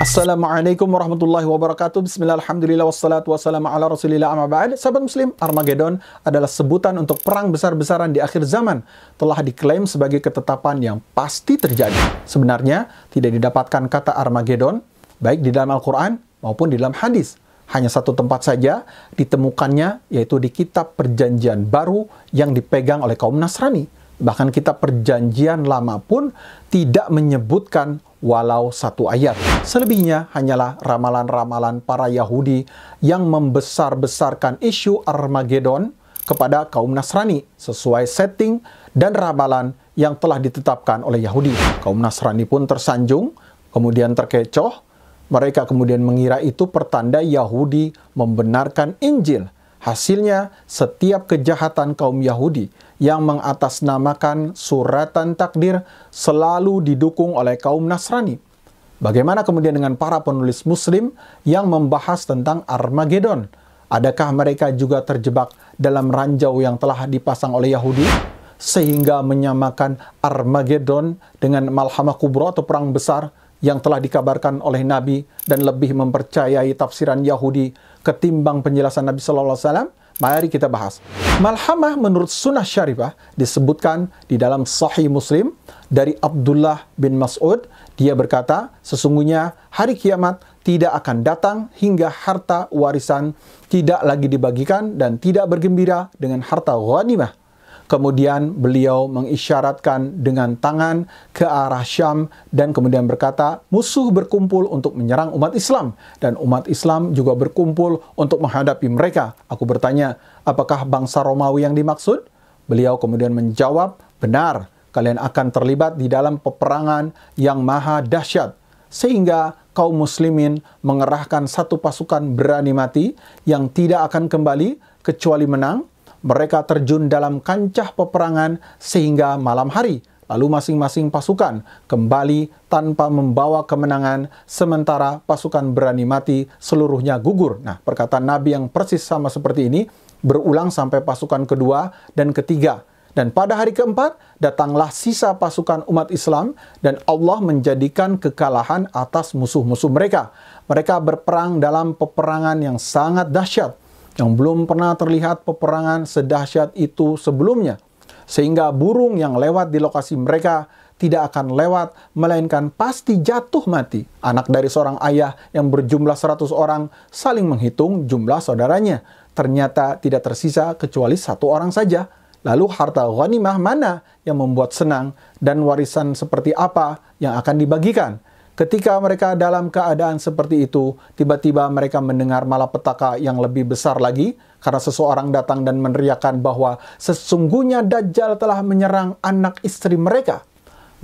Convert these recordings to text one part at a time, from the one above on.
Assalamualaikum warahmatullahi wabarakatuh. Bismillah, alhamdulillah, wassalatu wassalamu ala rasulillah, amma ba'd. Sahabat muslim, Armageddon adalah sebutan untuk perang besar-besaran di akhir zaman. Telah diklaim sebagai ketetapan yang pasti terjadi. Sebenarnya, tidak didapatkan kata Armageddon, baik di dalam Al-Quran maupun di dalam hadis. Hanya satu tempat saja ditemukannya, yaitu di kitab perjanjian baru yang dipegang oleh kaum Nasrani. Bahkan kitab perjanjian lama pun tidak menyebutkan walau satu ayat. Selebihnya hanyalah ramalan-ramalan para Yahudi yang membesar-besarkan isu Armageddon kepada kaum Nasrani sesuai setting dan ramalan yang telah ditetapkan oleh Yahudi. Kaum Nasrani pun tersanjung, kemudian terkecoh. Mereka kemudian mengira itu pertanda Yahudi membenarkan Injil. Hasilnya, setiap kejahatan kaum Yahudi yang mengatasnamakan suratan takdir selalu didukung oleh kaum Nasrani. Bagaimana kemudian dengan para penulis Muslim yang membahas tentang Armageddon? Adakah mereka juga terjebak dalam ranjau yang telah dipasang oleh Yahudi? Sehingga menyamakan Armageddon dengan Malhamah Kubra atau perang besar yang telah dikabarkan oleh Nabi dan lebih mempercayai tafsiran Yahudi ketimbang penjelasan Nabi Sallallahu Alaihi Wasallam? Mari kita bahas. Malhamah menurut Sunnah Syarifah disebutkan di dalam Sahih Muslim dari Abdullah bin Mas'ud. Dia berkata, sesungguhnya hari kiamat tidak akan datang hingga harta warisan tidak lagi dibagikan dan tidak bergembira dengan harta ghanimah. Kemudian beliau mengisyaratkan dengan tangan ke arah Syam dan kemudian berkata, musuh berkumpul untuk menyerang umat Islam dan umat Islam juga berkumpul untuk menghadapi mereka. Aku bertanya, apakah bangsa Romawi yang dimaksud? Beliau kemudian menjawab, benar, kalian akan terlibat di dalam peperangan yang maha dahsyat. Sehingga kaum muslimin mengerahkan satu pasukan berani mati yang tidak akan kembali kecuali menang. Mereka terjun dalam kancah peperangan sehingga malam hari. Lalu masing-masing pasukan kembali tanpa membawa kemenangan, sementara pasukan berani mati seluruhnya gugur. Nah, perkataan Nabi yang persis sama seperti ini berulang sampai pasukan kedua dan ketiga. Dan pada hari keempat, datanglah sisa pasukan umat Islam dan Allah menjadikan kekalahan atas musuh-musuh mereka. Mereka berperang dalam peperangan yang sangat dahsyat, yang belum pernah terlihat peperangan sedahsyat itu sebelumnya. Sehingga burung yang lewat di lokasi mereka tidak akan lewat, melainkan pasti jatuh mati. Anak dari seorang ayah yang berjumlah 100 orang saling menghitung jumlah saudaranya. Ternyata tidak tersisa kecuali satu orang saja. Lalu harta ghanimah mana yang membuat senang dan warisan seperti apa yang akan dibagikan? Ketika mereka dalam keadaan seperti itu, tiba-tiba mereka mendengar malapetaka yang lebih besar lagi karena seseorang datang dan meneriakkan bahwa sesungguhnya Dajjal telah menyerang anak istri mereka.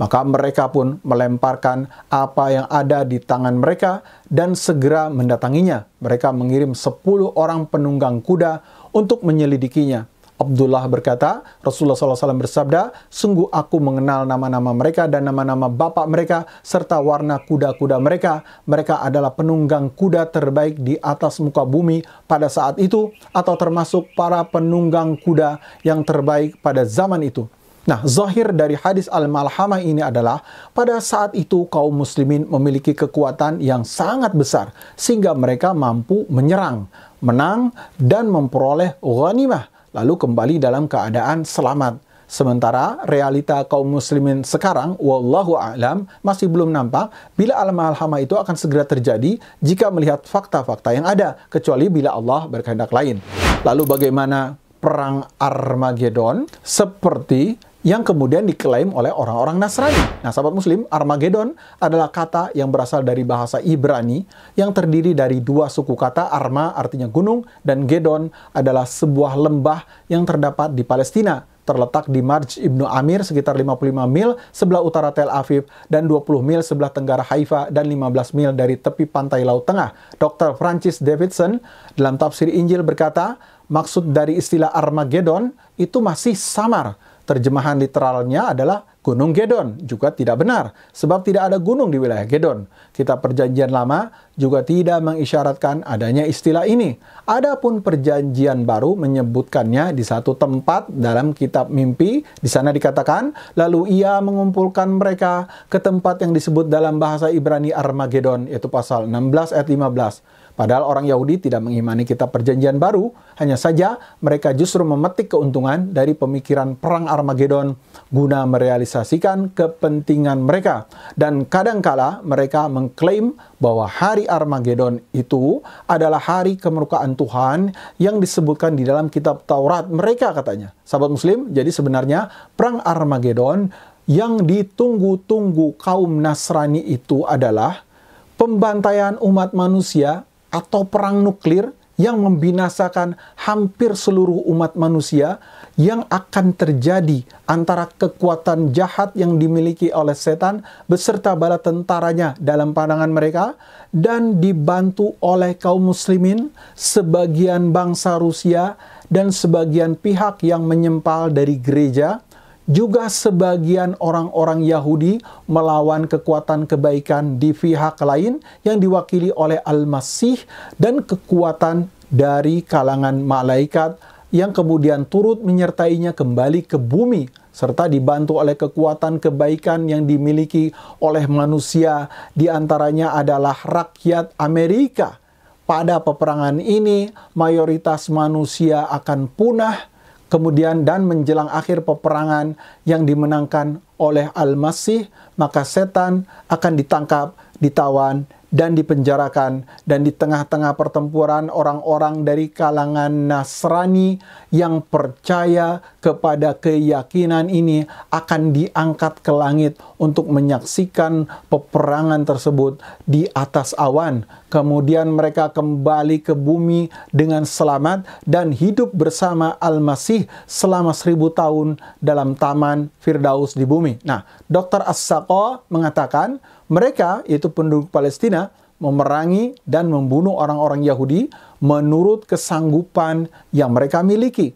Maka mereka pun melemparkan apa yang ada di tangan mereka dan segera mendatanginya. Mereka mengirim 10 orang penunggang kuda untuk menyelidikinya. Abdullah berkata, Rasulullah SAW bersabda, sungguh aku mengenal nama-nama mereka dan nama-nama bapak mereka, serta warna kuda-kuda mereka. Mereka adalah penunggang kuda terbaik di atas muka bumi pada saat itu, atau termasuk para penunggang kuda yang terbaik pada zaman itu. Nah, zahir dari hadis Al-Malhamah ini adalah, pada saat itu kaum muslimin memiliki kekuatan yang sangat besar, sehingga mereka mampu menyerang, menang, dan memperoleh ghanimah, lalu kembali dalam keadaan selamat. Sementara realita kaum muslimin sekarang, wallahu a'lam, masih belum nampak bila al-malhamah itu akan segera terjadi jika melihat fakta-fakta yang ada, kecuali bila Allah berkehendak lain. Lalu bagaimana perang Armageddon seperti yang kemudian diklaim oleh orang-orang Nasrani? Nah, sahabat muslim, Armageddon adalah kata yang berasal dari bahasa Ibrani yang terdiri dari dua suku kata. Arma artinya gunung dan Gedon adalah sebuah lembah yang terdapat di Palestina. Terletak di Marj Ibnu Amir sekitar 55 mil sebelah utara Tel Aviv dan 20 mil sebelah tenggara Haifa dan 15 mil dari tepi pantai Laut Tengah. Dr. Francis Davidson dalam tafsir Injil berkata, maksud dari istilah Armageddon itu masih samar. Terjemahan literalnya adalah Gunung Gedon. Juga tidak benar, sebab tidak ada gunung di wilayah Gedon. Kitab Perjanjian Lama juga tidak mengisyaratkan adanya istilah ini. Adapun Perjanjian Baru menyebutkannya di satu tempat dalam kitab Mimpi. Di sana dikatakan, lalu ia mengumpulkan mereka ke tempat yang disebut dalam bahasa Ibrani Armagedon, yaitu pasal 16 ayat 15. Padahal orang Yahudi tidak mengimani kitab Perjanjian Baru, hanya saja mereka justru memetik keuntungan dari pemikiran perang Armagedon guna merealisasikan kepentingan mereka. Dan kadangkala mereka mengklaim bahwa hari Armagedon itu adalah hari kemurkaan Tuhan yang disebutkan di dalam kitab Taurat mereka, katanya. Sahabat Muslim, jadi sebenarnya perang Armagedon yang ditunggu-tunggu kaum Nasrani itu adalah pembantaian umat manusia atau perang nuklir yang membinasakan hampir seluruh umat manusia yang akan terjadi antara kekuatan jahat yang dimiliki oleh setan beserta bala tentaranya dalam pandangan mereka dan dibantu oleh kaum muslimin, sebagian bangsa Rusia dan sebagian pihak yang menyempal dari gereja, juga sebagian orang-orang Yahudi melawan kekuatan kebaikan di pihak lain yang diwakili oleh Al-Masih dan kekuatan dari kalangan malaikat yang kemudian turut menyertainya kembali ke bumi serta dibantu oleh kekuatan kebaikan yang dimiliki oleh manusia, di antaranya adalah rakyat Amerika. Pada peperangan ini mayoritas manusia akan punah. Kemudian dan menjelang akhir peperangan yang dimenangkan oleh Al-Masih, maka setan akan ditangkap, ditawan, dan dipenjarakan. Dan di tengah-tengah pertempuran, orang-orang dari kalangan Nasrani yang percaya kepada keyakinan ini akan diangkat ke langit untuk menyaksikan peperangan tersebut di atas awan. Kemudian mereka kembali ke bumi dengan selamat dan hidup bersama Al-Masih selama 1000 tahun dalam taman Firdaus di bumi. Nah, Dr. As-Saqo mengatakan mereka, yaitu penduduk Palestina, memerangi dan membunuh orang-orang Yahudi menurut kesanggupan yang mereka miliki,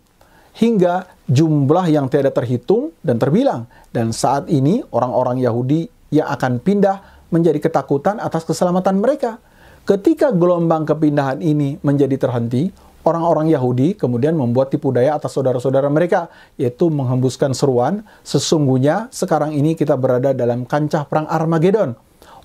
hingga jumlah yang tidak terhitung dan terbilang. Dan saat ini orang-orang Yahudi yang akan pindah menjadi ketakutan atas keselamatan mereka. Ketika gelombang kepindahan ini menjadi terhenti, orang-orang Yahudi kemudian membuat tipu daya atas saudara-saudara mereka, yaitu menghembuskan seruan, sesungguhnya sekarang ini kita berada dalam kancah perang Armagedon.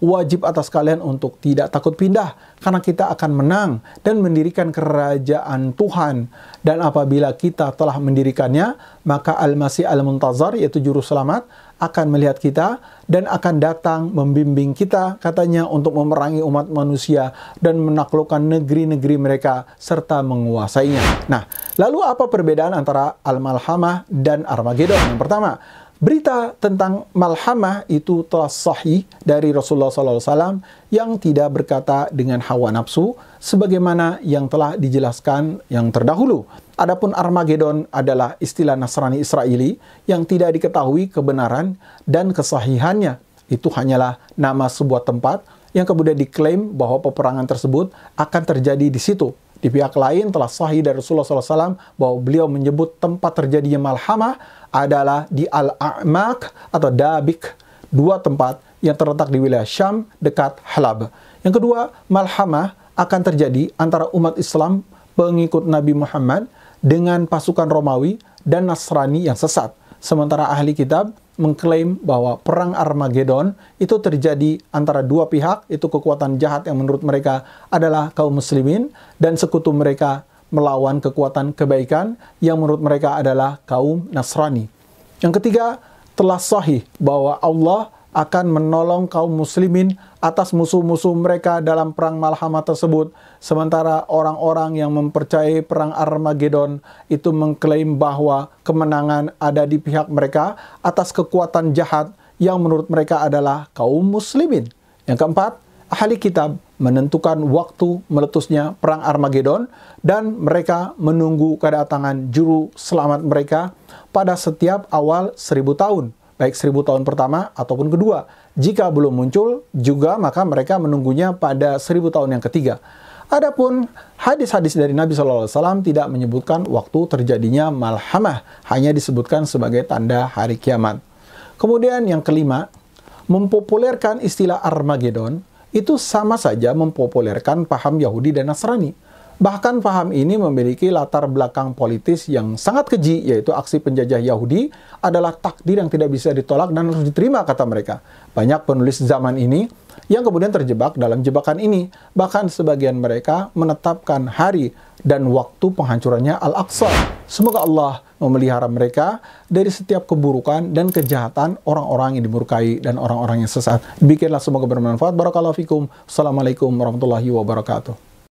Wajib atas kalian untuk tidak takut pindah, karena kita akan menang dan mendirikan kerajaan Tuhan. Dan apabila kita telah mendirikannya, maka Al-Masih Al-Muntazar, yaitu juru selamat, akan melihat kita dan akan datang membimbing kita, katanya, untuk memerangi umat manusia dan menaklukkan negeri-negeri mereka serta menguasainya. Nah, lalu apa perbedaan antara Al-Malhamah dan Armagedon? Yang pertama, berita tentang Malhamah itu telah sahih dari Rasulullah SAW yang tidak berkata dengan hawa nafsu sebagaimana yang telah dijelaskan yang terdahulu. Adapun Armagedon adalah istilah Nasrani Israeli yang tidak diketahui kebenaran dan kesahihannya. Itu hanyalah nama sebuah tempat yang kemudian diklaim bahwa peperangan tersebut akan terjadi di situ. Di pihak lain telah sahih dari Rasulullah SAW bahwa beliau menyebut tempat terjadinya Malhamah adalah di Al-A'maq atau Dabik, dua tempat yang terletak di wilayah Syam dekat Halab. Yang kedua, Malhamah akan terjadi antara umat Islam pengikut Nabi Muhammad dengan pasukan Romawi dan Nasrani yang sesat. Sementara ahli kitab mengklaim bahwa perang Armagedon itu terjadi antara dua pihak, itu kekuatan jahat yang menurut mereka adalah kaum muslimin dan sekutu mereka melawan kekuatan kebaikan yang menurut mereka adalah kaum Nasrani. Yang ketiga, telah sahih bahwa Allah akan menolong kaum muslimin atas musuh-musuh mereka dalam perang Malhamah tersebut. Sementara orang-orang yang mempercayai perang Armagedon itu mengklaim bahwa kemenangan ada di pihak mereka atas kekuatan jahat yang menurut mereka adalah kaum muslimin. Yang keempat, ahli kitab menentukan waktu meletusnya perang Armagedon dan mereka menunggu kedatangan juru selamat mereka pada setiap awal 1000 tahun. Baik 1000 tahun pertama ataupun kedua. Jika belum muncul juga, maka mereka menunggunya pada 1000 tahun yang ketiga. Adapun hadis-hadis dari Nabi SAW tidak menyebutkan waktu terjadinya malhamah, hanya disebutkan sebagai tanda hari kiamat. Kemudian yang kelima, mempopulerkan istilah Armageddon itu sama saja mempopulerkan paham Yahudi dan Nasrani. Bahkan paham ini memiliki latar belakang politis yang sangat keji, yaitu aksi penjajah Yahudi adalah takdir yang tidak bisa ditolak dan harus diterima, kata mereka. Banyak penulis zaman ini yang kemudian terjebak dalam jebakan ini. Bahkan sebagian mereka menetapkan hari dan waktu penghancurannya Al-Aqsa. Semoga Allah memelihara mereka dari setiap keburukan dan kejahatan orang-orang yang dimurkai dan orang-orang yang sesat. Demikianlah, semoga bermanfaat. Barakallahu fikum. Assalamualaikum warahmatullahi wabarakatuh.